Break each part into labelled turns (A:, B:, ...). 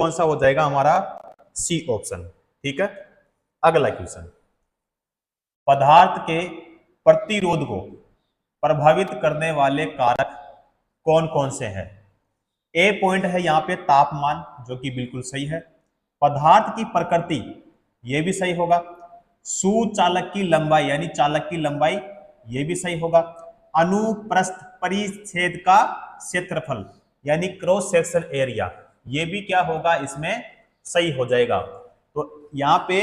A: कौन सा हो जाएगा हमारा सी ऑप्शन। ठीक है, अगला क्वेश्चन, पदार्थ के प्रतिरोध को प्रभावित करने वाले कारक कौन कौन से हैं। ए पॉइंट है यहाँ पे तापमान, जो कि बिल्कुल सही है। पदार्थ की प्रकृति, ये भी सही होगा। सुचालक की लंबाई यानी चालक की लंबाई, ये भी सही होगा। अनुप्रस्थ परिच्छेद का क्षेत्रफल यानी क्रॉस सेक्शन एरिया, ये भी क्या होगा इसमें सही हो जाएगा। तो यहाँ पे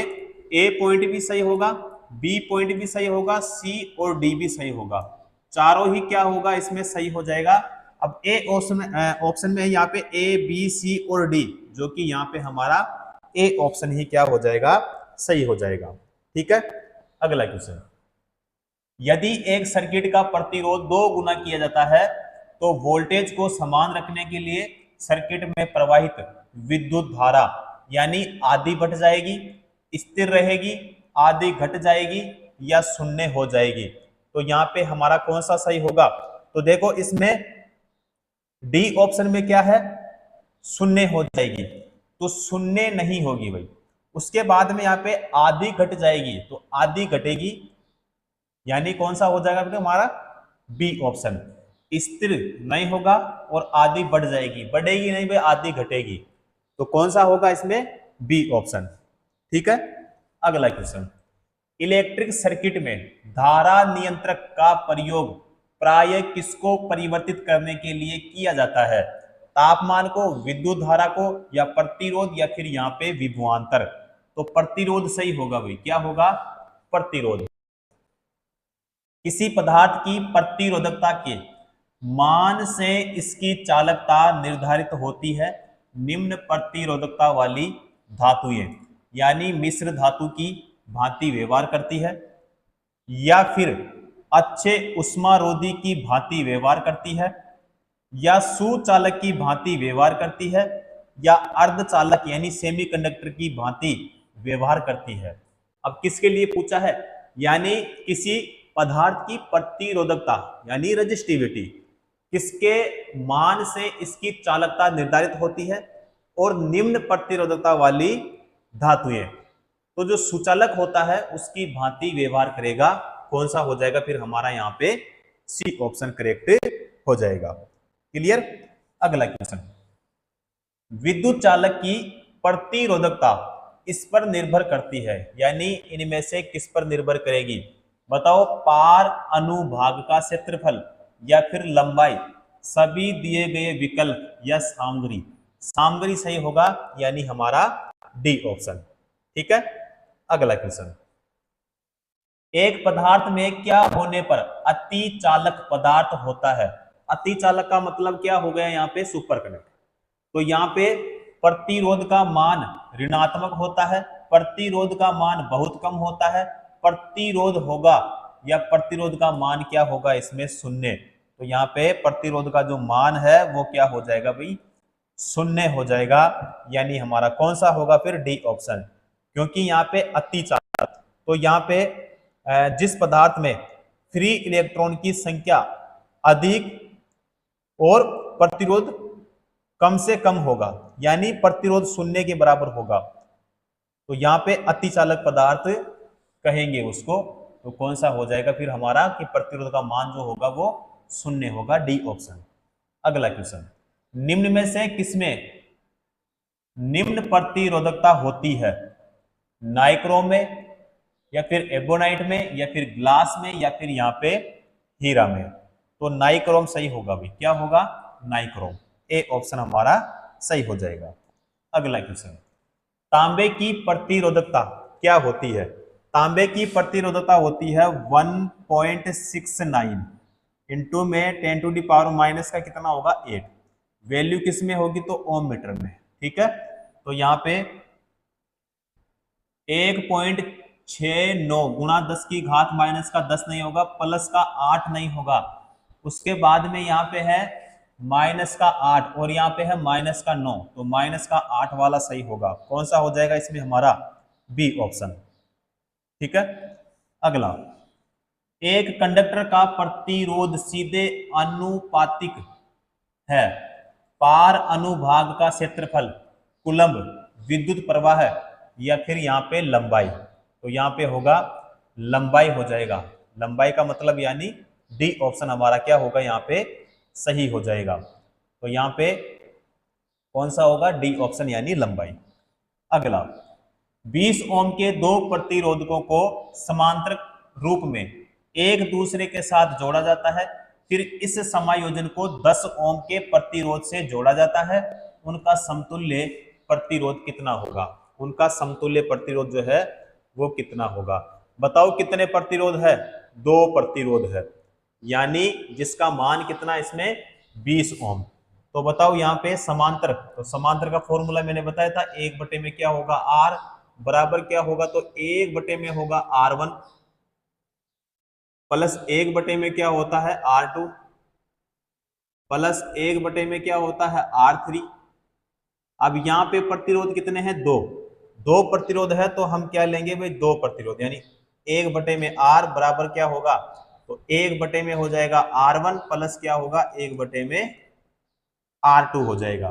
A: ए पॉइंट भी सही होगा, बी पॉइंट भी सही होगा, सी और डी भी सही होगा, चारों ही क्या होगा इसमें सही हो जाएगा। अब ए ऑप्शन में है यहाँ पे ए बी सी और डी, जो कि यहाँ पे हमारा ए ऑप्शन ही क्या हो जाएगा सही हो जाएगा। ठीक है, अगला क्वेश्चन, यदि एक सर्किट का प्रतिरोध 2 गुना किया जाता है तो वोल्टेज को समान रखने के लिए सर्किट में प्रवाहित विद्युत धारा यानी आधी बढ़ जाएगी, स्थिर रहेगी, आधी घट जाएगी या शून्य हो जाएगी। तो यहाँ पे हमारा कौन सा सही होगा। तो देखो इसमें डी ऑप्शन में क्या है, शून्य हो जाएगी, तो शून्य नहीं होगी भाई। उसके बाद में यहाँ पे आधी घट जाएगी, तो आधी घटेगी, यानी कौन सा हो जाएगा हमारा बी ऑप्शन। स्थिर नहीं होगा और आधी बढ़ जाएगी, बढ़ेगी नहीं भाई, आधी घटेगी, तो कौन सा होगा इसमें बी ऑप्शन। ठीक है, अगला क्वेश्चन, इलेक्ट्रिक सर्किट में धारा नियंत्रक का प्रयोग प्राय किसको परिवर्तित करने के लिए किया जाता है। तापमान को, विद्युत धारा को, या प्रतिरोध, या फिर यहाँ पे विभवांतर। तो प्रतिरोध सही होगा भाई, क्या होगा प्रतिरोध। किसी पदार्थ की प्रतिरोधकता के मान से इसकी चालकता निर्धारित होती है। निम्न प्रतिरोधकता वाली धातुएं यानी मिश्र धातु की भांति व्यवहार करती है, या फिर अच्छे उष्मारोधी की भांति व्यवहार करती है, या सुचालक की भांति व्यवहार करती है, या अर्धचालक यानी सेमीकंडक्टर की भांति व्यवहार करती है। अब किसके लिए पूछा है, यानी किसी पदार्थ की प्रतिरोधकता यानी रेजिस्टिविटी किसके मान से इसकी चालकता निर्धारित होती है, और निम्न प्रतिरोधकता वाली धातुएं, तो जो सुचालक होता है उसकी भांति व्यवहार करेगा। कौन सा हो जाएगा फिर हमारा यहाँ पे सी ऑप्शन करेक्ट हो जाएगा। क्लियर, अगला क्वेश्चन, विद्युत चालक की प्रतिरोधकता इस पर निर्भर करती है, यानी इनमें से किस पर निर्भर करेगी बताओ। पार अनुभाग का क्षेत्रफल या फिर लंबाई, सभी दिए गए विकल्प, या सामग्री। सामग्री सही होगा, यानी हमारा डी ऑप्शन। ठीक है, अगला क्वेश्चन, एक पदार्थ में क्या होने पर अति चालक पदार्थ होता है। अति चालक का मतलब क्या हो गया यहाँ पे सुपर कंडक्टर। तो यहाँ पे प्रतिरोध का मान ऋणात्मक होता है, प्रतिरोध का मान बहुत कम होता है, प्रतिरोध होगा या प्रतिरोध का मान क्या होगा इसमें शून्य। तो यहाँ पे प्रतिरोध का जो मान है वो क्या हो जाएगा भाई शून्य हो जाएगा, यानी हमारा कौन सा होगा फिर डी ऑप्शन। क्योंकि यहाँ पे अति चालक, तो यहाँ पे जिस पदार्थ में फ्री इलेक्ट्रॉन की संख्या अधिक और प्रतिरोध कम से कम होगा, यानी प्रतिरोध शून्य के बराबर होगा, तो यहाँ पे अति चालक पदार्थ कहेंगे उसको। तो कौन सा हो जाएगा फिर हमारा कि प्रतिरोध का मान जो होगा वो शून्य होगा, डी ऑप्शन। अगला क्वेश्चन, निम्न में से किसमें निम्न प्रतिरोधकता होती है। नाइक्रोम में, या फिर एबोनाइट में, या फिर ग्लास में, या फिर यहाँ पे हीरा में। तो नाइक्रोम सही होगा भाई, क्या होगा नाइक्रोम, ए ऑप्शन हमारा सही हो जाएगा। अगला क्वेश्चन, तांबे की प्रतिरोधकता क्या होती है। तांबे की प्रतिरोधकता होती है 1.69 इंटू में 10⁻⁻ का कितना होगा 8। वैल्यू किस में होगी तो ओम मीटर में। ठीक है, तो यहाँ पे 1.69 गुणा 10 की घात माइनस का 10 नहीं होगा, प्लस का 8 नहीं होगा, उसके बाद में यहाँ पे है माइनस का 8 और यहाँ पे है माइनस का 9, तो माइनस का 8 वाला सही होगा। कौन सा हो जाएगा इसमें हमारा बी ऑप्शन। ठीक है, अगला, एक कंडक्टर का प्रतिरोध सीधे अनुपातिक है पार अनुभाग का क्षेत्रफल कुलम्ब विद्युत प्रवाह या फिर यहाँ पे लंबाई, तो यहाँ पे होगा लंबाई हो जाएगा। लंबाई का मतलब यानी डी ऑप्शन हमारा क्या होगा, यहाँ पे सही हो जाएगा। तो यहाँ पे कौन सा होगा, डी ऑप्शन यानी लंबाई। अगला, 20 ओम के दो प्रतिरोधकों को समांतर रूप में एक दूसरे के साथ जोड़ा जाता है, फिर इस समायोजन को 10 ओम के प्रतिरोध से जोड़ा जाता है। उनका समतुल्य प्रतिरोध कितना होगा, उनका समतुल्य प्रतिरोध जो है वो कितना होगा। बताओ कितने प्रतिरोध है, 2 प्रतिरोध है, यानी जिसका मान कितना इसमें 20 ओम। तो बताओ यहाँ पे समांतर, तो समांतर का फॉर्मूला मैंने बताया था, 1 में क्या होगा R बराबर क्या होगा, तो 1 में होगा R1 प्लस 1 में क्या होता है R2 प्लस 1 में क्या होता है R3। अब यहाँ पे प्रतिरोध कितने हैं, 2 प्रतिरोध है, तो हम क्या लेंगे भाई 2 प्रतिरोध, यानी 1 में R बराबर क्या होगा, तो 1 में हो जाएगा R1 प्लस क्या होगा 1 में R2 हो जाएगा।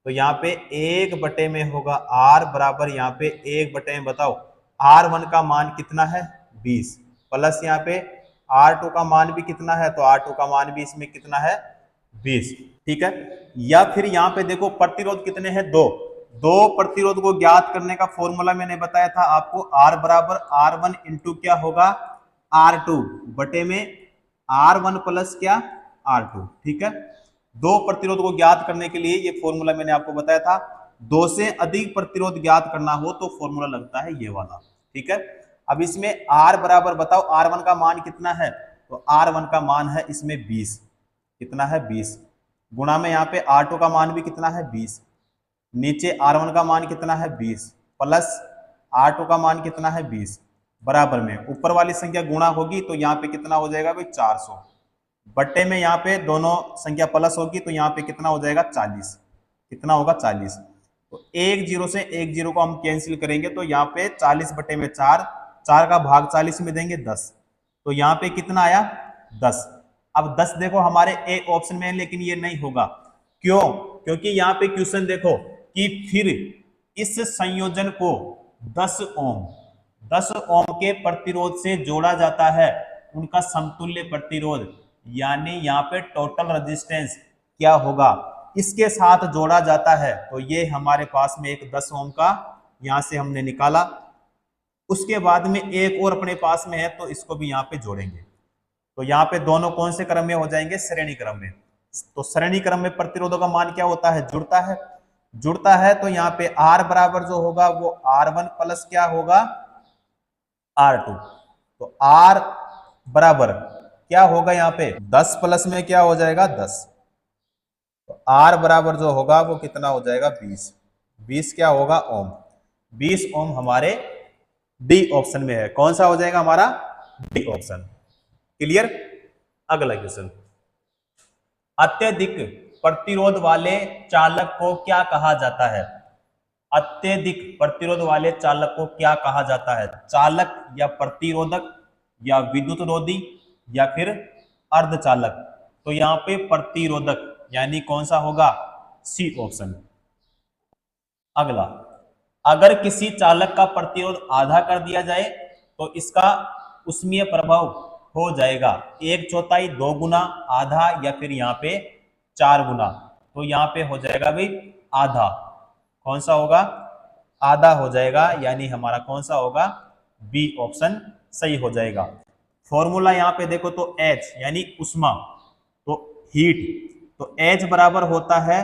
A: तो यहाँ पे 1 में होगा R बराबर यहाँ पे 1 में बताओ R1 का मान कितना है 20 प्लस यहाँ पे R2 का मान भी कितना है, तो R2 का मान भी इसमें कितना है 20, ठीक है। या फिर यहाँ पे देखो प्रतिरोध कितने हैं, 2 प्रतिरोध को ज्ञात करने का फॉर्मूला मैंने बताया था आपको, R बराबर R1 इंटू क्या होगा R2 बटे में R1 प्लस क्या R2, ठीक है। 2 प्रतिरोध को ज्ञात करने के लिए ये फॉर्मूला मैंने आपको बताया था। 2 से अधिक प्रतिरोध ज्ञात करना हो तो फॉर्मूला लगता है ये वाला, ठीक है। अब इसमें R बराबर बताओ R1 का मान कितना है, तो R1 का मान है इसमें 20, कितना है 20, गुणा में यहाँ पे R2 का मान भी कितना है 20, नीचे R1 का मान कितना है 20 प्लस R2 का मान कितना है 20, बराबर में ऊपर वाली संख्या गुणा होगी तो यहाँ पे कितना हो जाएगा भाई 400, बट्टे में यहाँ पे दोनों संख्या प्लस होगी तो यहाँ पे कितना हो जाएगा 40, कितना होगा 40। तो 1 0 से 1 0 को हम कैंसिल करेंगे तो यहाँ पे 40 बटे में 4, 4 का भाग 40 में देंगे 10, तो यहाँ पे कितना आया 10। अब 10 देखो हमारे ए ऑप्शन में है, लेकिन ये नहीं होगा, क्यों, क्योंकि यहाँ पे क्वेश्चन देखो कि फिर इस संयोजन को 10 ओम के प्रतिरोध से जोड़ा जाता है, उनका समतुल्य प्रतिरोध यानी यहाँ पे टोटल रेजिस्टेंस क्या होगा इसके साथ जोड़ा जाता है। तो ये हमारे पास में एक 10 ओम का यहां से हमने निकाला, उसके बाद में एक और अपने पास में है तो इसको भी यहाँ पे जोड़ेंगे। तो यहाँ पे दोनों कौन से क्रम में हो जाएंगे, श्रेणी क्रम में। तो श्रेणी क्रम में प्रतिरोधों का मान क्या होता है, जुड़ता है। तो यहाँ पे R बराबर जो होगा वो R1 प्लस क्या होगा R2, तो R बराबर क्या होगा यहाँ पे 10 प्लस में क्या हो जाएगा 10, तो R बराबर जो होगा वो कितना हो जाएगा 20 क्या होगा ओम, 20 ओम हमारे डी ऑप्शन में है। कौन सा हो जाएगा हमारा डी ऑप्शन, क्लियर। अगला क्वेश्चन, अत्यधिक प्रतिरोध वाले चालक को क्या कहा जाता है, अत्यधिक प्रतिरोध वाले चालक को क्या कहा जाता है, चालक या प्रतिरोधक या विद्युत रोधी या फिर अर्धचालक। तो यहाँ पे प्रतिरोधक यानी कौन सा होगा, सी ऑप्शन। अगला, अगर किसी चालक का प्रतिरोध आधा कर दिया जाए तो इसका उष्मीय प्रभाव हो जाएगा 1/4, 2 गुना, आधा या फिर यहाँ पे 4 गुना। तो यहाँ पे हो जाएगा भाई आधा, कौन सा होगा आधा हो जाएगा, यानी हमारा कौन सा होगा बी ऑप्शन सही हो जाएगा। फॉर्मूला यहाँ पे देखो तो H यानी उष्मा, तो हीट, तो H बराबर होता है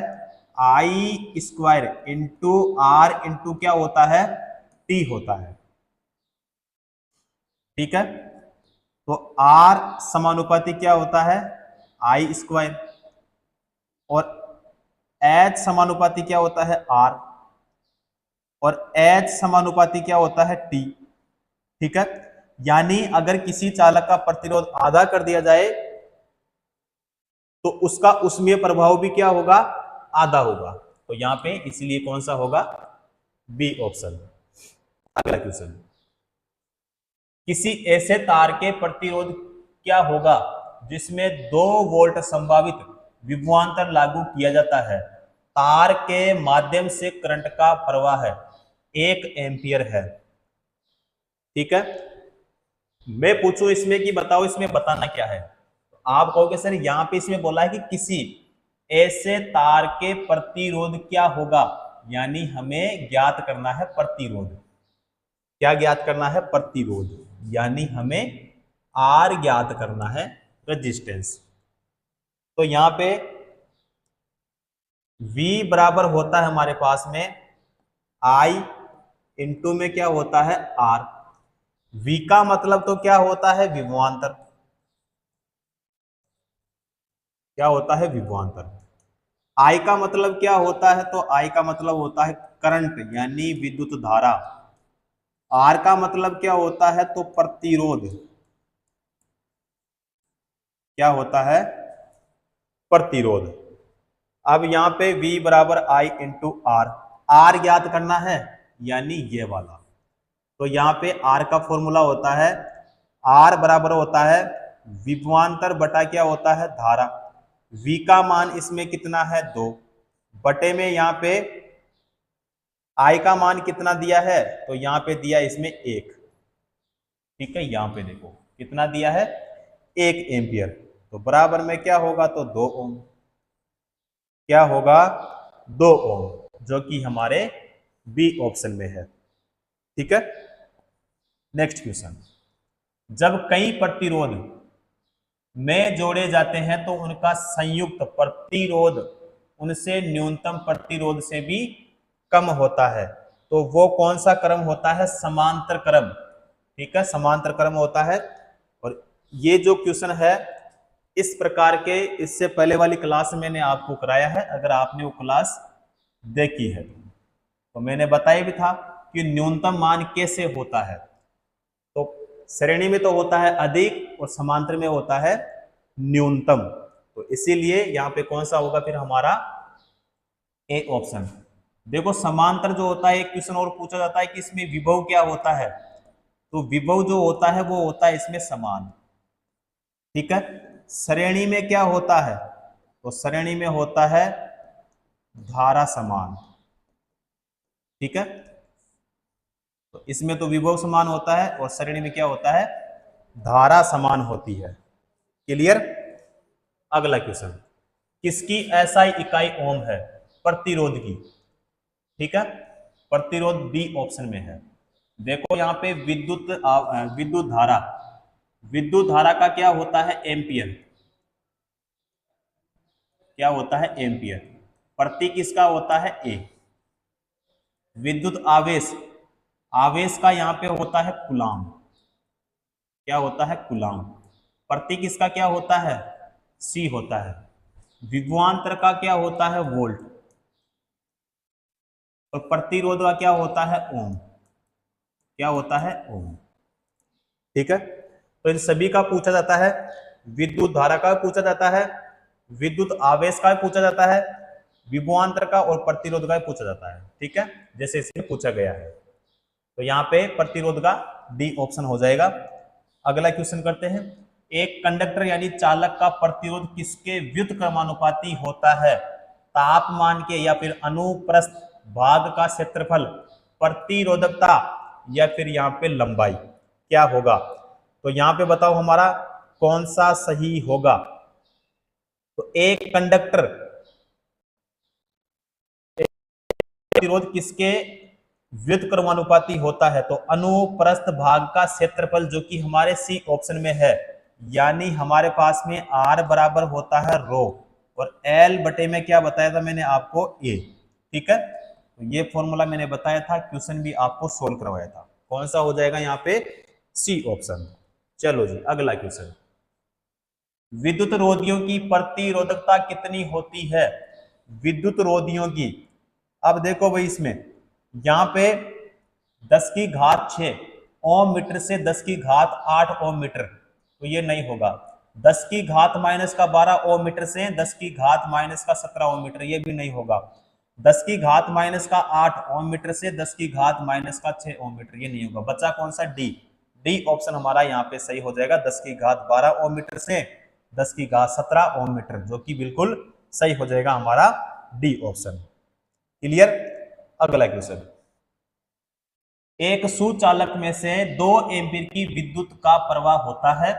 A: I square into R into क्या होता है T होता है, ठीक है। तो R समानुपाती क्या होता है I स्क्वायर और H समानुपाती क्या होता है R और H समानुपाती क्या होता है T, ठीक है। यानी अगर किसी चालक का प्रतिरोध आधा कर दिया जाए तो उसका उष्मीय प्रभाव भी क्या होगा आधा होगा। तो यहां पे इसलिए कौन सा होगा बी ऑप्शन। अगला क्वेश्चन, किसी ऐसे तार के प्रतिरोध क्या होगा जिसमें 2 वोल्ट संभावित विभवांतर लागू किया जाता है तार के माध्यम से करंट का प्रवाह है 1 एम्पियर है। ठीक है, मैं पूछूं इसमें कि बताओ इसमें बताना क्या है, आप कहोगे सर यहां पे इसमें बोला है कि किसी ऐसे तार के प्रतिरोध क्या होगा, यानी हमें ज्ञात करना है प्रतिरोध। क्या ज्ञात करना है? प्रतिरोध, यानी हमें आर ज्ञात करना है, रेजिस्टेंस। तो यहां पे V बराबर होता है हमारे पास में I इंटू में क्या होता है R। V का मतलब तो क्या होता है? विभवांतर। क्या होता है? विभवांतर। I का मतलब क्या होता है? तो I का मतलब होता है करंट, यानी विद्युत धारा। R का मतलब क्या होता है? तो प्रतिरोध। क्या होता है? प्रतिरोध। अब यहां पे V बराबर I इंटू आर, आर ज्ञात करना है, यानी ये वाला। तो यहां पे R का फॉर्मूला होता है, R बराबर होता है विभवांतर बटा क्या होता है? धारा। V का मान इसमें कितना है? 2 बटे में यहां पे I का मान कितना दिया है? तो यहां पे दिया इसमें 1। ठीक है, यहां पे देखो कितना दिया है? 1 एम्पियर। तो बराबर में क्या होगा? तो 2 ओम। क्या होगा? 2 ओम, जो कि हमारे बी ऑप्शन में है। ठीक है, नेक्स्ट क्वेश्चन। जब कई प्रतिरोध में जोड़े जाते हैं तो उनका संयुक्त प्रतिरोध उनसे न्यूनतम प्रतिरोध से भी कम होता है, तो वो कौन सा क्रम होता है? समांतर क्रम। ठीक है, समांतर क्रम होता है। और ये जो क्वेश्चन है इस प्रकार के, इससे पहले वाली क्लास में मैंने आपको कराया है, अगर आपने वो क्लास देखी है तो मैंने बताया भी था कि न्यूनतम मान कैसे होता है। तो श्रेणी में तो होता है अधिक और समांतर में होता है न्यूनतम। तो इसीलिए यहां पे कौन सा होगा फिर हमारा? A option. देखो समांतर जो होता है, एक क्वेश्चन और पूछा जाता है कि इसमें विभव क्या होता है, तो विभव जो होता है वो होता है इसमें समान। ठीक है, श्रेणी में क्या होता है? तो श्रेणी में होता है धारा समान। ठीक है, तो इसमें तो विभव समान होता है और श्रेणी में क्या होता है? धारा समान होती है। क्लियर? अगला क्वेश्चन, किसकी एसआई इकाई ओम है? प्रतिरोध की। ठीक है, प्रतिरोध बी ऑप्शन में है। देखो यहाँ पे विद्युत धारा, विद्युत धारा का क्या होता है? एम्पियर। क्या होता है? एम्पियर। प्रतीक किसका होता है? ए। विद्युत आवेश, आवेश का यहाँ पे होता है कूलाम। क्या होता है? कूलाम। प्रतीक इसका क्या होता है? सी होता है। विभवांतर का क्या होता है? वोल्ट। और प्रतिरोध का क्या होता है? ओम। क्या होता है? ओम। ठीक है, तो इन सभी का पूछा जाता है। विद्युत धारा का पूछा जाता है, विद्युत आवेश का पूछा जाता है, विभवांतर का और प्रतिरोध का पूछा जाता है। ठीक है, जैसे इसमें पूछा गया है। तो यहाँ पे प्रतिरोध का डी ऑप्शन हो जाएगा। अगला क्वेश्चन करते हैं, एक कंडक्टर यानी चालक का प्रतिरोध किसके व्युत्क्रमानुपाती होता है? तापमान के, या फिर अनुप्रस्थ भाग का क्षेत्रफल, प्रतिरोधकता, या फिर यहाँ पे लंबाई। क्या होगा? तो यहाँ पे बताओ हमारा कौन सा सही होगा? तो एक कंडक्टर प्रतिरोध किसके व्युत्क्रमानुपाती होता है? तो अनुप्रस्थ भाग का क्षेत्रफल, जो कि हमारे सी ऑप्शन में है, यानी हमारे पास में R बराबर होता है रो, और L बटे में क्या बताया था मैंने आपको? A। ठीक है, तो ये फॉर्मूला मैंने बताया था, क्वेश्चन भी आपको सोल्व करवाया था। कौन सा हो जाएगा यहाँ पे? C option. चलो जी, अगला क्वेश्चन, विद्युत रोधियों की प्रतिरोधकता कितनी होती है? विद्युत रोधियों की, अब देखो भाई इसमें यहां पे 10 की घात 6 ओम मीटर से 10 की घात 8 ओम मीटर, तो ये नहीं होगा। 10 की घात माइनस का 12 ओम मीटर से 10 की घात माइनस का 17 ओम मीटर, ये भी नहीं होगा। 10 की घात माइनस का 8 ओम मीटर से 10 की घात माइनस का 6 ओम मीटर, ये नहीं होगा। बचा कौन सा? डी। डी ऑप्शन हमारा यहाँ पे सही हो जाएगा। 10 की घात 12 ओम मीटर से 10 की घात 17 ओम मीटर, जो कि बिल्कुल सही हो जाएगा हमारा डी ऑप्शन। क्लियर। अगला क्वेश्चन, एक सुचालक में से 2 एम्पीयर की विद्युत का प्रवाह होता है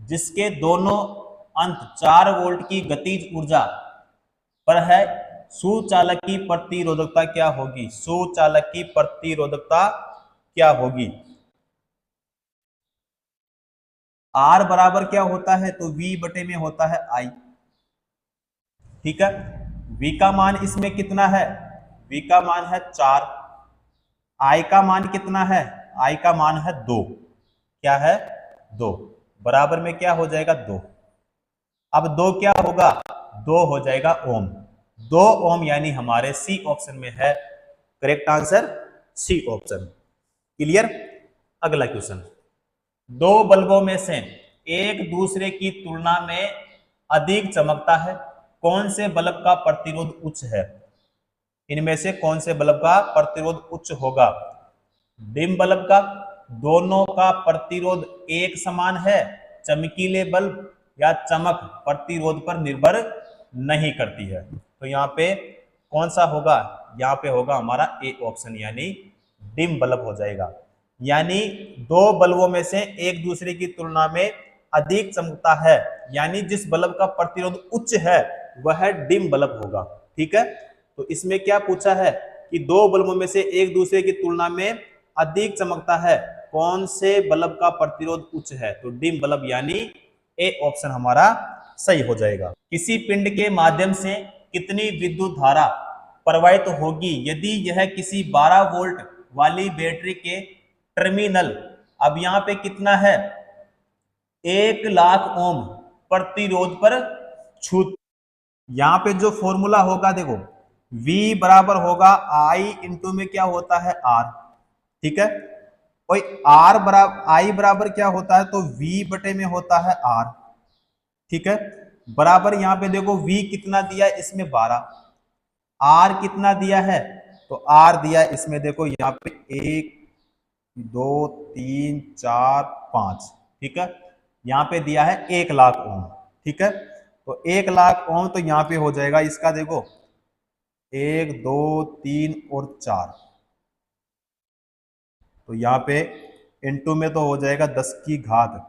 A: जिसके दोनों अंत 4 वोल्ट की गतिज ऊर्जा पर है। सुचालक की प्रतिरोधकता क्या होगी? सुचालक की प्रतिरोधकता क्या होगी? आर बराबर क्या होता है? तो V बटे में होता है I। ठीक है, V का मान इसमें कितना है? V का मान है 4, I का मान कितना है? I का मान है 2। क्या है? 2 बराबर में क्या हो जाएगा? 2। अब 2 क्या होगा? 2 हो जाएगा ओम। 2 ओम यानी हमारे सी ऑप्शन में है correct answer, C option. Clear. अगला क्वेश्चन, 2 बल्बों में से एक दूसरे की तुलना में अधिक चमकता है, कौन से बल्ब का प्रतिरोध उच्च है? इनमें से कौन से बल्ब का प्रतिरोध उच्च होगा? डिम बल्ब का? दोनों का प्रतिरोध एक समान है। चमकीले बल्ब या चमक प्रतिरोध पर निर्भर नहीं करती है। तो यहाँ पे कौन सा होगा? यहाँ पे होगा हमारा ए ऑप्शन यानी डिम बल्ब हो जाएगा। यानी 2 बल्बों में से एक दूसरे की तुलना में अधिक चमकता है, यानी जिस बल्ब का प्रतिरोध उच्च है वह डिम बल्ब होगा। ठीक है, तो इसमें क्या पूछा है कि 2 बल्बों में से एक दूसरे की तुलना में अधिक चमकता है, कौन से बल्ब का प्रतिरोध उच्च है? तो डिम बल्ब यानी ए ऑप्शन हमारा सही हो जाएगा। किसी पिंड के माध्यम से कितनी विद्युत धारा प्रवाहित होगी यदि यह किसी 12 वोल्ट वाली बैटरी के टर्मिनल, अब यहां पे कितना है? 1 लाख ओम प्रतिरोध पर छू। यहां पे जो फॉर्मूला होगा देखो, V बराबर होगा I इंटू में क्या होता है R। ठीक है, और R बराबर I बराबर क्या होता है? तो V बटे में होता है R। ठीक है, बराबर यहां पे देखो V कितना दिया है इसमें 12, R कितना दिया है? तो R दिया है इसमें देखो यहाँ पे 1 2 3 4 5। ठीक है, यहाँ पे दिया है 1 लाख ओम। ठीक है, तो 1 लाख ओम तो यहाँ पे हो जाएगा इसका देखो 1 2 3 और 4, तो यहाँ पे इनटू में तो हो जाएगा 10 की घात,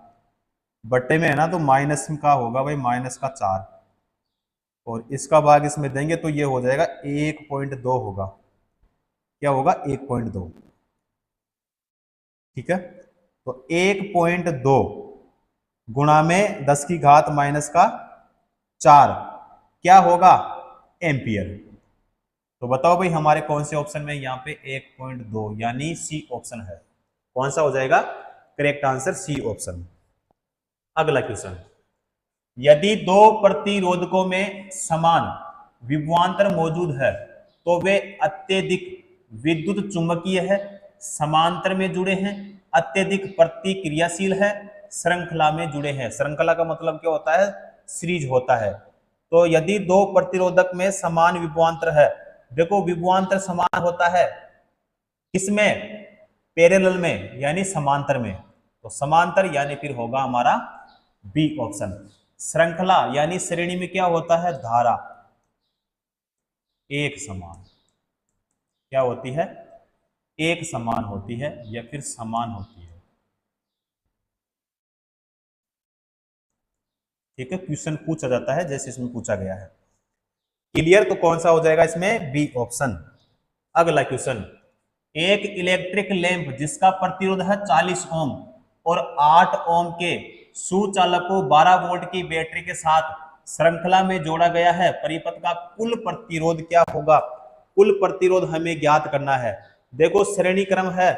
A: बट्टे में है ना तो माइनस का होगा भाई, माइनस का 4, और इसका भाग इसमें देंगे तो ये हो जाएगा 1.2 होगा। क्या होगा? 1.2। ठीक है, तो 1.2 गुणा में 10 की घात माइनस का 4 क्या होगा? एम्पियर। तो बताओ भाई हमारे कौन से ऑप्शन में यहाँ पे 1.2 यानी सी ऑप्शन है। कौन सा हो जाएगा करेक्ट आंसर? C option. अगला क्वेश्चन, यदि 2 प्रतिरोधकों में समान विभवांतर मौजूद है तो वे अत्यधिक विद्युत चुंबकीय है, समांतर में जुड़े हैं, अत्यधिक प्रतिक्रियाशील है, श्रृंखला में जुड़े हैं। श्रृंखला का मतलब क्या होता है? सीरीज होता है। तो यदि 2 प्रतिरोधक में समान विभवांतर है, देखो विभवांतर समान होता है किसमें? पैरेलल में यानी समांतर में, तो समांतर यानी फिर होगा हमारा बी ऑप्शन। श्रृंखला यानी श्रेणी में क्या होता है? धारा एक समान, क्या होती है? एक समान होती है या फिर समान होती है। ठीक है, क्वेश्चन पूछा जाता है जैसे इसमें पूछा गया है। क्लियर, तो कौन सा हो जाएगा इसमें? B option. अगला क्वेश्चन, एक इलेक्ट्रिक लैंप जिसका प्रतिरोध है 40 ओम और 8 ओम के सुचालक को 12 वोल्ट की बैटरी के साथ श्रृंखला में जोड़ा गया है, परिपथ का कुल प्रतिरोध क्या होगा? कुल प्रतिरोध हमें ज्ञात करना है। देखो श्रेणी क्रम है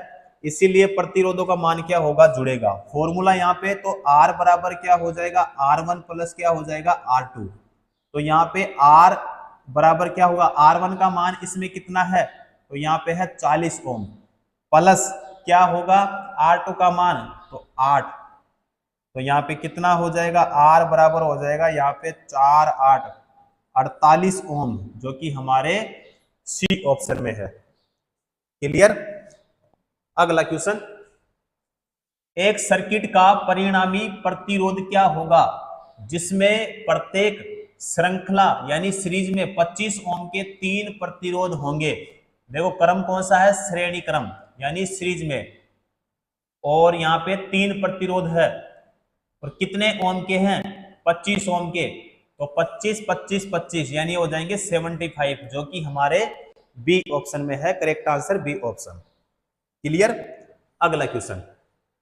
A: इसीलिए प्रतिरोधों का मान क्या होगा? जुड़ेगा। फॉर्मूला यहाँ पे तो R बराबर क्या हो जाएगा? R1 प्लस क्या हो जाएगा? R2। तो यहाँ पे R बराबर क्या होगा? R1 का मान इसमें कितना है? तो यहाँ पे है 40 ओम, प्लस क्या होगा? R2 का मान तो 8, तो यहाँ पे कितना हो जाएगा? R बराबर हो जाएगा यहाँ पे 4 8 48 ओम, जो कि हमारे सी ऑप्शन में है। क्लियर। अगला क्वेश्चन, एक सर्किट का परिणामी प्रतिरोध क्या होगा जिसमें प्रत्येक श्रृंखला यानी सीरीज में 25 ओम के 3 प्रतिरोध होंगे। देखो क्रम कौन सा है, श्रेणी क्रम यानी सीरीज में, और यहाँ पे 3 प्रतिरोध है और कितने ओम के हैं, 25 ओम के, तो 25 25 25 यानी हो जाएंगे 75, जो कि हमारे बी ऑप्शन में है। Correct answer B option. Clear. अगला क्वेश्चन,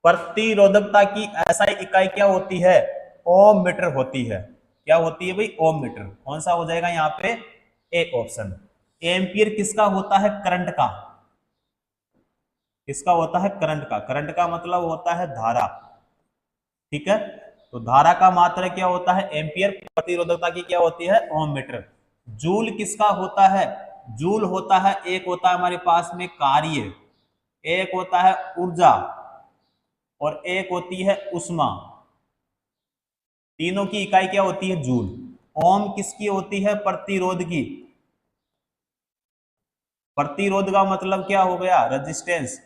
A: प्रतिरोधकता की एसआई इकाई क्या होती है, ओम मीटर होती है। क्या होती है भाई, ओम मीटर। कौन सा हो जाएगा यहाँ पे, ए ऑप्शन। एम्पियर किसका होता है, करंट का। किसका होता है, करंट का। करंट का मतलब होता है धारा, ठीक है। तो धारा का मात्रा क्या होता है, एम्पियर। प्रतिरोधकता की क्या होती है, ओम मीटर। जूल किसका होता है, जूल होता है, एक होता है हमारे पास में कार्य, एक होता है ऊर्जा, और एक होती है उष्मा। तीनों की इकाई क्या होती है, जूल। ओम किसकी होती है, प्रतिरोध की। प्रतिरोध का मतलब क्या हो गया, रेजिस्टेंस।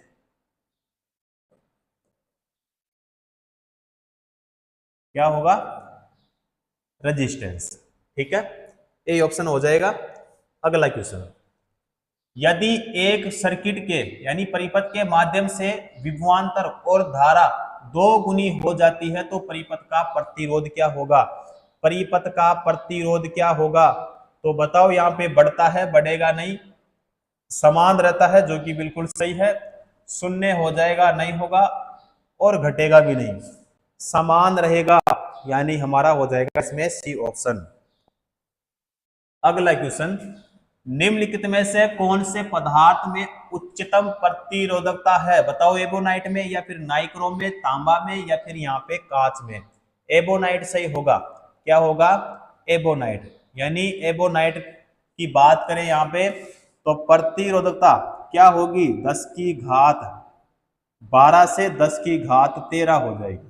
A: क्या होगा, रेजिस्टेंस, ठीक है। ए ऑप्शन हो जाएगा। अगला क्वेश्चन, यदि एक सर्किट के यानी परिपथ के माध्यम से विभवांतर और धारा 2 गुनी हो जाती है तो परिपथ का प्रतिरोध क्या होगा। परिपथ का प्रतिरोध क्या होगा, तो बताओ। यहाँ पे बढ़ता है, बढ़ेगा नहीं, समान रहता है, जो कि बिल्कुल सही है। शून्य हो जाएगा, नहीं होगा, और घटेगा भी नहीं, समान रहेगा, यानी हमारा हो जाएगा इसमें सी ऑप्शन। अगला क्वेश्चन, निम्नलिखित में से कौन से पदार्थ में उच्चतम प्रतिरोधकता है, बताओ। एबोनाइट में, या फिर नाइक्रोम में, तांबा में, या फिर यहाँ पे कांच में। एबोनाइट सही होगा। क्या होगा, एबोनाइट। यानी एबोनाइट की बात करें यहाँ पे, तो प्रतिरोधकता क्या होगी, 10 की घात 12 से 10 की घात 13 हो जाएगी,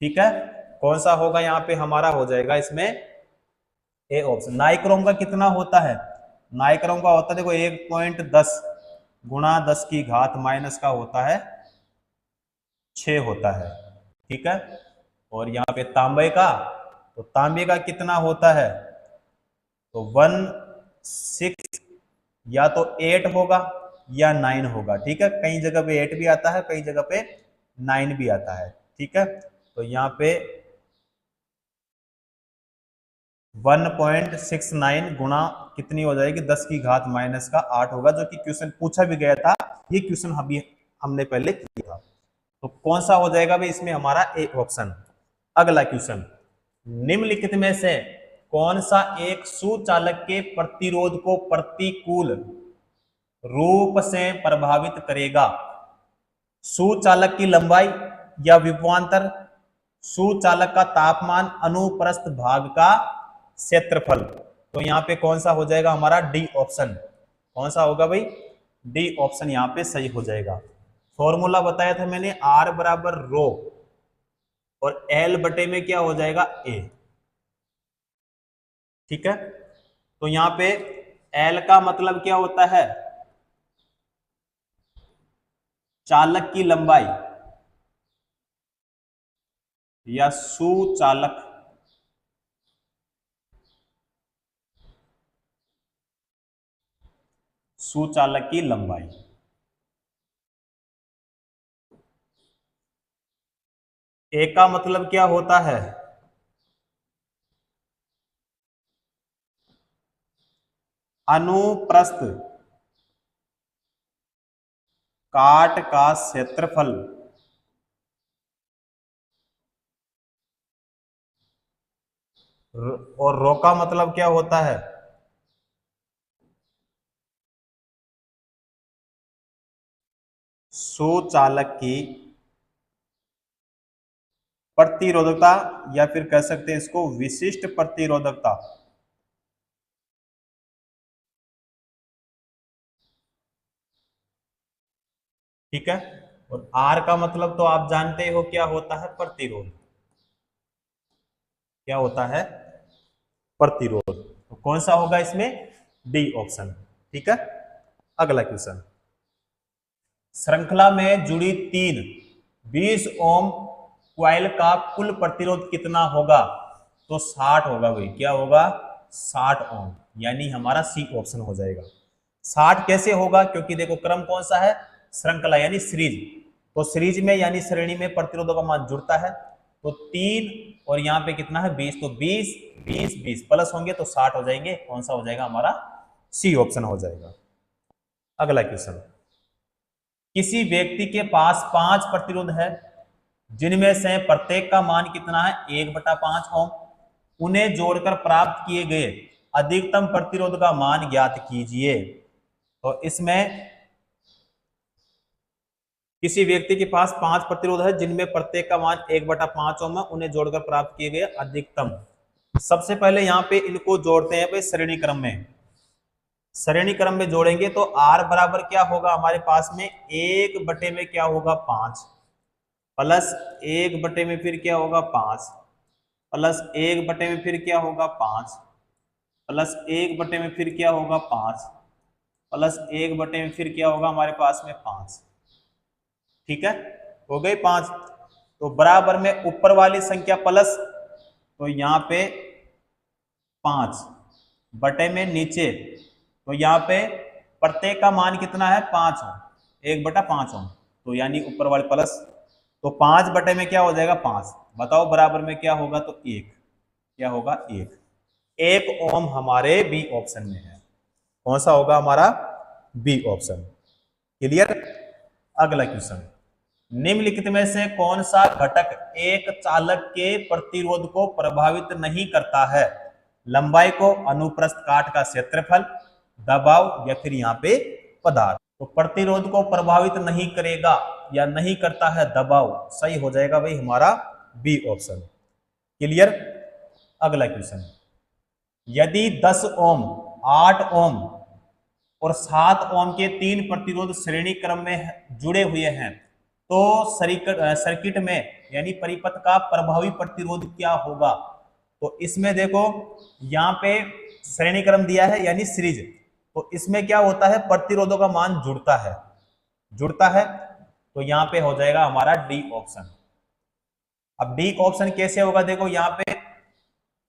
A: ठीक है। कौन सा होगा यहाँ पे, हमारा हो जाएगा इसमें ए ऑप्शन। नाइक्रोम का कितना होता है, नाइक्रोम का होता है देखो 1.10 गुणा 10 की घात माइनस का होता है 6 होता है, ठीक है। और यहाँ पे तांबे का, तो तांबे का कितना होता है, तो 1/6, या तो 8 होगा या 9 होगा, ठीक है। कई जगह पे 8 भी आता है, कई जगह पे 9 भी आता है, ठीक है। तो यहाँ पे 1.69 गुणा कितनी हो जाएगी, 10 की घात माइनस का 8 होगा, जो कि क्वेश्चन पूछा भी गया था। ये क्वेश्चन हमने पहले किया था। तो कौन सा हो जाएगा भाई इसमें हमारा ए ऑप्शन। अगला क्वेश्चन, निम्नलिखित में से कौन सा एक सुचालक के प्रतिरोध को प्रतिकूल रूप से प्रभावित करेगा। सुचालक की लंबाई या विभवांतर, सुचालक का तापमान, अनुप्रस्थ भाग का क्षेत्रफल। तो यहाँ पे कौन सा हो जाएगा हमारा, डी ऑप्शन। कौन सा होगा भाई, डी ऑप्शन यहाँ पे सही हो जाएगा। फॉर्मूला बताया था मैंने, आर बराबर रो, और एल बटे में क्या हो जाएगा, ए, ठीक है। तो यहाँ पे एल का मतलब क्या होता है, चालक की लंबाई या सुचालक सुचालक की लंबाई। ए का मतलब क्या होता है, अनुप्रस्थ काट का क्षेत्रफल, और रो का मतलब क्या होता है, सुचालक की प्रतिरोधकता, या फिर कह सकते हैं इसको विशिष्ट प्रतिरोधकता। ठीक है। और आर का मतलब तो आप जानते हो क्या होता है, प्रतिरोध। क्या होता है, प्रतिरोध। तो कौन सा होगा इसमें, डी ऑप्शन, ठीक है। अगला क्वेश्चन, श्रृंखला में जुड़ी 3 20 ओम क्वाइल का कुल प्रतिरोध कितना होगा। तो 60 होगा भाई, क्या होगा 60 ओम, यानी हमारा सी ऑप्शन हो जाएगा। 60 कैसे होगा, क्योंकि देखो क्रम कौन सा है, श्रृंखला यानी सीरीज, तो सीरीज में यानी श्रेणी में प्रतिरोधों का मान जुड़ता है, तो 3 और यहाँ पे कितना है 20, तो 20 20 20 प्लस होंगे तो 60 हो जाएंगे, कौन सा हो जाएगा हमारा सी ऑप्शन हो जाएगा। अगला क्वेश्चन, किसी व्यक्ति के पास 5 प्रतिरोध है जिनमें से प्रत्येक का मान कितना है 1/5 ओम, उन्हें जोड़कर प्राप्त किए गए अधिकतम प्रतिरोध का मान ज्ञात कीजिए। तो इसमें किसी व्यक्ति के पास 5 प्रतिरोध है जिनमें प्रत्येक का मान 1/5 ओम है, उन्हें जोड़कर प्राप्त किए गए अधिकतम। सबसे पहले यहाँ पे इनको जोड़ते हैं भाई श्रेणी क्रम में, श्रेणी क्रम में जोड़ेंगे तो R बराबर क्या होगा हमारे पास में 1 बटे में क्या होगा 5, प्लस 1 बटे में फिर क्या होगा 5, प्लस 1 बटे में फिर क्या होगा 5, प्लस 1 बटे में फिर क्या होगा 5, प्लस 1 बटे में फिर क्या होगा हमारे पास में 5। ठीक है, हो गए 5। तो बराबर में ऊपर वाली संख्या प्लस, तो यहाँ पे 5 बटे में नीचे, तो यहाँ पे प्रत्येक का मान कितना है 5 ओम, 1/5 ओम, तो यानी ऊपर वाले प्लस, तो 5 बटे में क्या हो जाएगा 5, बताओ बराबर में क्या होगा, तो 1, क्या होगा 1 ओम हमारे बी ऑप्शन में है, कौन सा होगा हमारा बी ऑप्शन। क्लियर। अगला क्वेश्चन, निम्नलिखित में से कौन सा घटक एक चालक के प्रतिरोध को प्रभावित नहीं करता है, लंबाई को, अनुप्रस्थ काट का क्षेत्रफल, दबाव, या फिर यहाँ पे पदार्थ। तो प्रतिरोध को प्रभावित नहीं करेगा या नहीं करता है दबाव, सही हो जाएगा भाई हमारा बी ऑप्शन। क्लियर। अगला क्वेश्चन, यदि 10 ओम, 8 ओम और 7 ओम के 3 प्रतिरोध श्रेणी क्रम में जुड़े हुए हैं तो सर्किट में यानी परिपथ का प्रभावी प्रतिरोध क्या होगा। तो इसमें देखो यहाँ पे श्रेणी क्रम दिया है यानी सीरीज, तो इसमें क्या होता है प्रतिरोधों का मान जुड़ता है, तो यहाँ पे हो जाएगा हमारा डी ऑप्शन। अब डी ऑप्शन कैसे होगा, देखो यहाँ पे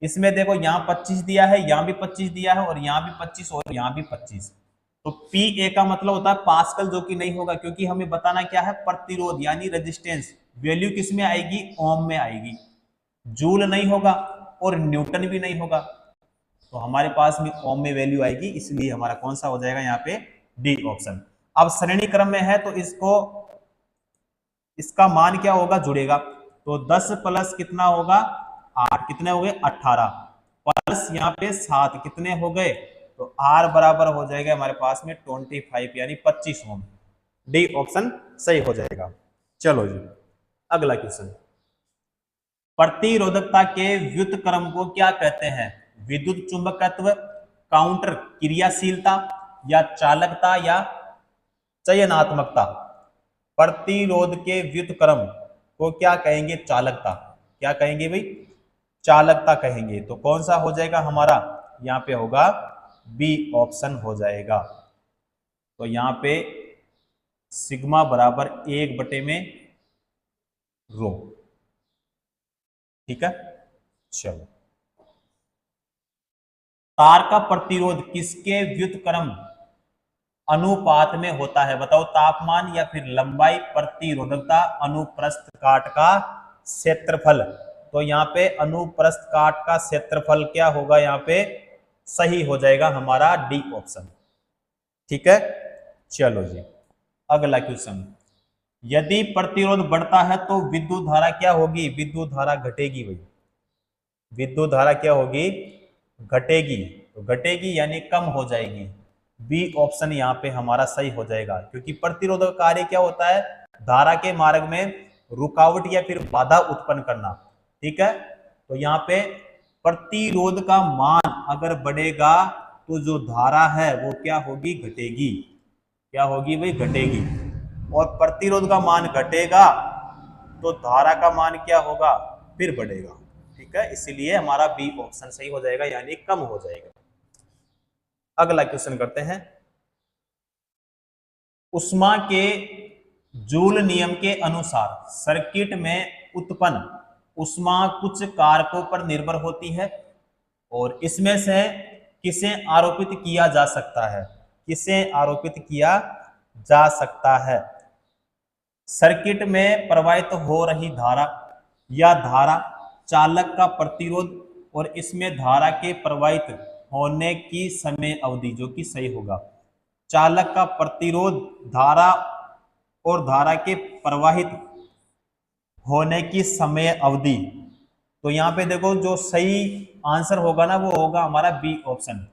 A: इसमें देखो यहाँ 25 दिया है, यहाँ भी 25 दिया है, और यहाँ भी 25 और यहाँ भी 25, तो पी ए का मतलब होता है पास्कल, जो कि नहीं होगा क्योंकि हमें बताना क्या है प्रतिरोध यानी रेजिस्टेंस, वैल्यू किस में आएगी ओम में आएगी, जूल नहीं होगा और न्यूटन भी नहीं होगा, तो हमारे पास में ओम में वैल्यू आएगी, इसलिए हमारा कौन सा हो जाएगा यहाँ पे डी ऑप्शन। अब श्रेणी क्रम में है तो इसका मान क्या होगा जुड़ेगा, तो 10 प्लस कितना होगा 8, कितने हो गए 18, प्लस यहाँ पे 7 कितने हो गए, तो R बराबर हो जाएगा हमारे पास में 25 यानी 25 ओम, डी ऑप्शन सही हो जाएगा। चलो जी अगला क्वेश्चन, प्रतिरोधकता के व्युत्क्रम को क्या कहते हैं, विद्युत चुंबकत्व, काउंटर क्रियाशीलता, या चालकता, या चयनात्मकता। प्रतिरोध के व्युत्क्रम को क्या कहेंगे, चालकता, क्या कहेंगे भाई चालकता कहेंगे, तो कौन सा हो जाएगा हमारा यहाँ पे होगा बी ऑप्शन हो जाएगा। तो यहाँ पे सिग्मा बराबर 1 में रो। ठीक है, चलो तार का प्रतिरोध किसके व्युत्क्रम अनुपात में होता है, बताओ तापमान या फिर लंबाई, प्रतिरोधकता, अनुप्रस्थ काट का क्षेत्रफल। तो यहाँ पे अनुप्रस्थ काट का क्षेत्रफल क्या होगा, यहाँ पे सही हो जाएगा हमारा डी ऑप्शन। ठीक है, चलो जी अगला क्वेश्चन, यदि प्रतिरोध बढ़ता है तो विद्युत धारा क्या होगी, विद्युत धारा घटेगी भाई, विद्युत धारा क्या होगी घटेगी, तो घटेगी यानी कम हो जाएगी, बी ऑप्शन यहाँ पे हमारा सही हो जाएगा, क्योंकि प्रतिरोध का कार्य क्या होता है धारा के मार्ग में रुकावट या फिर बाधा उत्पन्न करना। ठीक है, तो यहाँ पे प्रतिरोध का मान अगर बढ़ेगा तो जो धारा है वो क्या होगी घटेगी, क्या होगी भाई घटेगी, और प्रतिरोध का मान घटेगा तो धारा का मान क्या होगा फिर बढ़ेगा। ठीक है, इसीलिए हमारा बी ऑप्शन सही हो जाएगा यानी कम हो जाएगा। अगला क्वेश्चन करते हैं, उष्मा के जूल नियम के अनुसार सर्किट में उत्पन्न ऊष्मा कुछ कारकों पर निर्भर होती है और इसमें से किसे आरोपित किया जा सकता है, किसे आरोपित किया जा सकता है। सर्किट में प्रवाहित हो रही धारा या धारा चालक का प्रतिरोध और इसमें धारा के प्रवाहित होने की समय अवधि, जो कि सही होगा। चालक का प्रतिरोध, धारा और धारा के प्रवाहित होने की समय अवधि। तो यहाँ पे देखो जो सही आंसर होगा ना वो होगा हमारा बी ऑप्शन।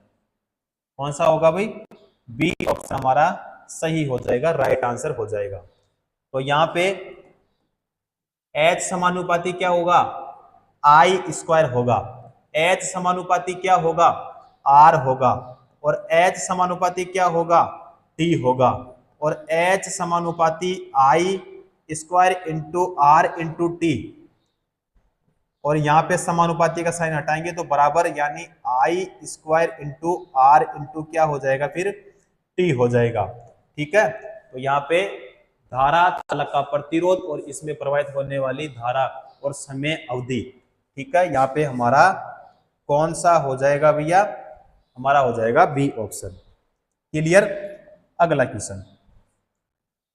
A: कौन सा होगा भाई? बी ऑप्शन हमारा सही हो जाएगा, राइट आंसर हो जाएगा। तो यहाँ पे H समानुपाती क्या होगा? आई स्क्वायर होगा। H समानुपाती क्या होगा? R होगा। और H समानुपाती क्या होगा? T होगा। और H समानुपाती I square into R into T, और यहाँ पे समानुपाती का साइन हटाएंगे तो बराबर, यानी आई स्क्वायर इंटू आर इंटू क्या हो जाएगा फिर? टी हो जाएगा। ठीक है, तो यहाँ पे धारा, चालक का प्रतिरोध और इसमें प्रवाहित होने वाली धारा और समय अवधि। ठीक है, यहाँ पे हमारा कौन सा हो जाएगा भैया? हमारा हो जाएगा बी ऑप्शन। क्लियर? अगला क्वेश्चन,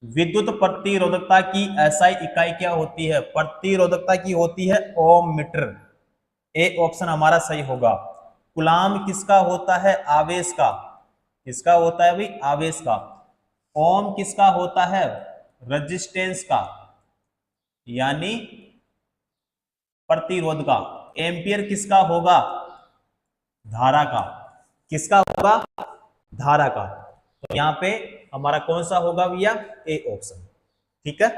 A: विद्युत प्रतिरोधकता की एसआई इकाई क्या होती है? प्रतिरोधकता की होती है ओम मीटर। ए ऑप्शन हमारा सही होगा। कूलाम किसका होता है? आवेश का। किसका होता है भाई? आवेश का। ओम किसका होता है? रेजिस्टेंस का, यानी प्रतिरोध का। एम्पियर किसका होगा? धारा का। किसका होगा? धारा का। तो यहाँ पे हमारा कौन सा होगा भैया? A option. ठीक है,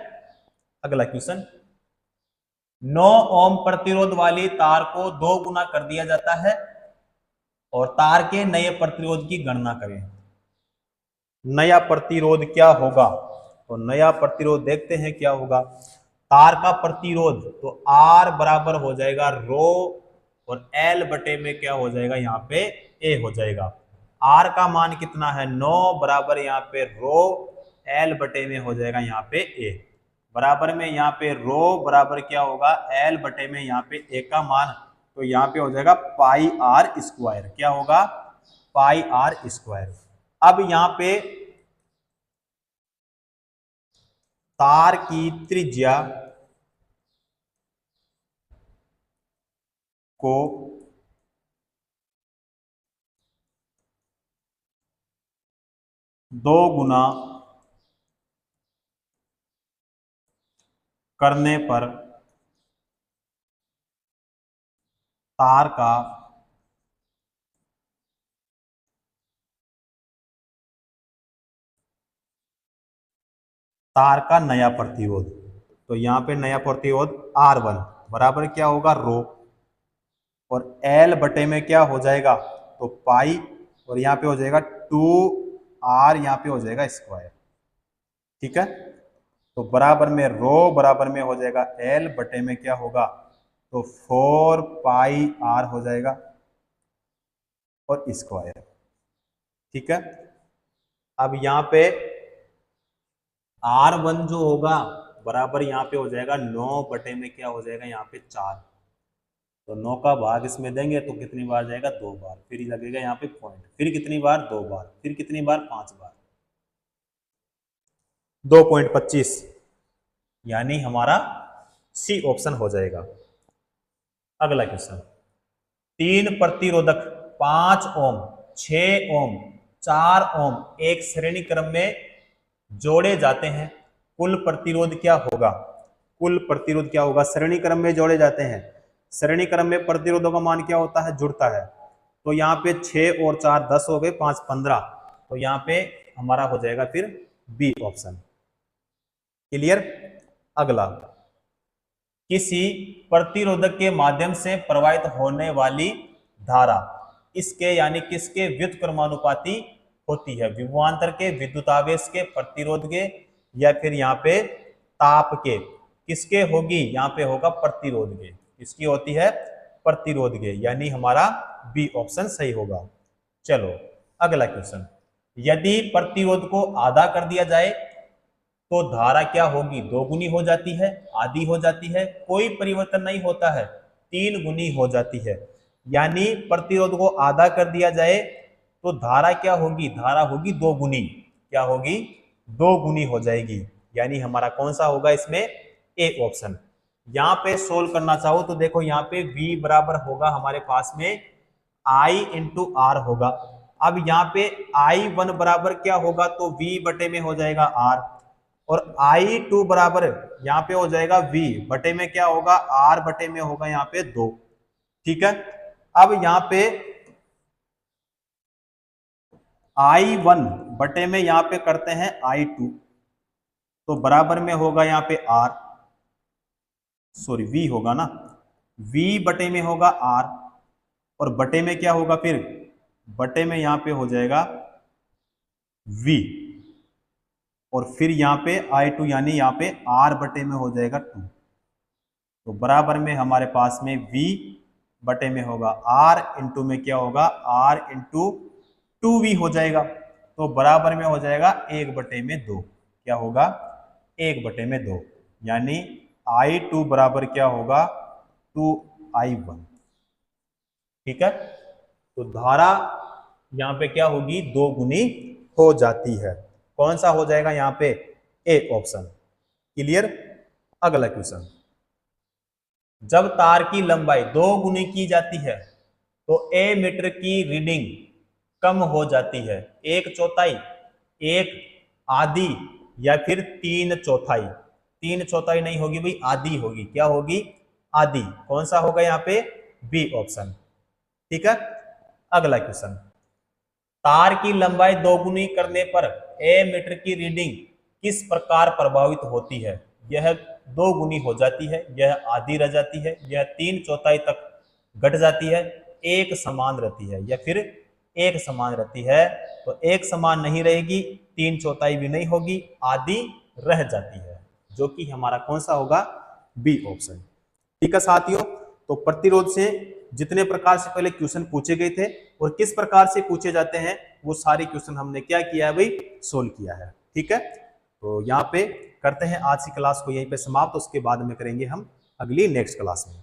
A: अगला क्वेश्चन, 9 ओम प्रतिरोध वाली तार को 2 गुना कर दिया जाता है और तार के नए प्रतिरोध की गणना करें। नया प्रतिरोध क्या होगा? तो नया प्रतिरोध देखते हैं क्या होगा। तार का प्रतिरोध तो R बराबर हो जाएगा रो और L बटे में क्या हो जाएगा? यहाँ पे A हो जाएगा। R का मान कितना है? 9 बराबर यहाँ पे रो, L बटे में हो जाएगा यहाँ पे A बराबर में, यहाँ पे रो बराबर क्या होगा? L बटे में यहाँ पे A का मान, तो यहाँ पे हो जाएगा पाई R स्क्वायर। क्या होगा? पाई R स्क्वायर। अब यहाँ पे तार की त्रिज्या को दो गुना करने पर तार का नया प्रतिरोध, तो यहाँ पे नया प्रतिरोध R1 बराबर क्या होगा? रो, और L बटे में क्या हो जाएगा? तो पाई, और यहाँ पे हो जाएगा 2R, यहाँ पे हो जाएगा स्क्वायर। ठीक है, तो बराबर में रो बराबर में हो जाएगा L बटे में क्या होगा? तो 4 पाई R हो जाएगा और स्क्वायर। ठीक है, अब यहाँ पे R1 जो होगा बराबर यहाँ पे हो जाएगा 9 बटे में क्या हो जाएगा? यहाँ पे 4, तो 9 का भाग इसमें देंगे तो कितनी बार जाएगा? 2 बार। फिर लगेगा यहाँ पे पॉइंट, फिर कितनी बार? 2 बार, फिर कितनी बार? 5 बार, 2.25, यानी हमारा सी ऑप्शन हो जाएगा। अगला क्वेश्चन, 3 प्रतिरोधक 5 ओम, 6 ओम, 4 ओम एक श्रेणी क्रम में जोड़े जाते हैं, कुल प्रतिरोध क्या होगा? कुल प्रतिरोध क्या होगा? श्रेणी क्रम में जोड़े जाते हैं। श्रेणी क्रम में प्रतिरोधों का मान क्या होता है? जुड़ता है। तो यहाँ पे 6 और 4 10 हो गए, 5 15, तो यहाँ पे हमारा हो जाएगा फिर बी ऑप्शन। क्लियर? अगला, किसी प्रतिरोधक के माध्यम से प्रवाहित होने वाली धारा इसके यानी किसके व्युत्क्रमानुपाती होती है? विभवांतर के, विद्युतावेश के, प्रतिरोध के, या फिर यहाँ पे ताप के? किसके होगी? यहाँ पे होगा प्रतिरोध के। किसकी होती है? प्रतिरोध के, यानी हमारा बी ऑप्शन सही होगा। चलो अगला क्वेश्चन, यदि प्रतिरोध को आधा कर दिया जाए तो धारा क्या होगी, 2 गुनी हो जाती है, आधी हो जाती है, कोई परिवर्तन नहीं होता है, 3 गुनी हो जाती है। यानी प्रतिरोध को आधा कर दिया जाए तो धारा क्या होगी, धारा होगी 2 गुनी, क्या होगी, 2 गुनी हो जाएगी। यानी हमारा कौन सा होगा इसमें, ए ऑप्शन। यहाँ पे सोल्व करना चाहो तो देखो यहाँ पे V बराबर होगा हमारे पास में I इंटू आर होगा। अब यहाँ पे I1 बराबर क्या होगा, तो V बटे में हो जाएगा R, और I2 बराबर यहाँ पे हो जाएगा V बटे में क्या होगा, R बटे में होगा यहाँ पे 2। ठीक है, अब यहाँ पे I1 बटे में यहाँ पे करते हैं I2, तो बराबर में होगा यहाँ पे R, सॉरी V होगा ना, V बटे में होगा R, और बटे में क्या होगा, फिर बटे में यहाँ पे हो जाएगा V, और फिर यहाँ पे I2 यानी यहाँ पे R बटे में हो जाएगा 2, तो बराबर में हमारे पास में V बटे में होगा R, इंटू में क्या होगा, R इंटू 2V हो जाएगा, तो बराबर में हो जाएगा 1 बटे में 2, क्या होगा, 1 बटे में 2, यानी I2 बराबर क्या होगा, 2I1। ठीक है, तो धारा यहाँ पे क्या होगी, 2 गुनी हो जाती है। कौन सा हो जाएगा यहाँ पे, ए ऑप्शन। क्लियर। अगला क्वेश्चन, जब तार की लंबाई 2 गुनी की जाती है तो ए मीटर की रीडिंग कम हो जाती है, 1/4, 1 आधी, या फिर 3/4। 3/4 नहीं होगी भाई, आधी होगी, क्या होगी, आधी। कौन सा होगा यहाँ पे, बी ऑप्शन। ठीक है, अगला क्वेश्चन, तार की लंबाई 2 गुनी करने पर ए मीटर की रीडिंग किस प्रकार प्रभावित होती है। यह 2 गुनी हो जाती है, यह आधी रह जाती है, यह 3/4 तक घट जाती है, एक समान रहती है, या फिर एक समान रहती है। तो एक समान नहीं रहेगी, 3/4 भी नहीं होगी, आधी रह जाती है, जो कि हमारा कौन सा होगा, बी ऑप्शन। ठीक है साथियों, तो प्रतिरोध से जितने प्रकार से पहले क्वेश्चन पूछे गए थे और किस प्रकार से पूछे जाते हैं, वो सारे क्वेश्चन हमने क्या किया है भाई, सोल्व किया है। ठीक है, तो यहाँ पे करते हैं आज की क्लास को यहीं पे समाप्त, उसके बाद में करेंगे हम अगली नेक्स्ट क्लास में।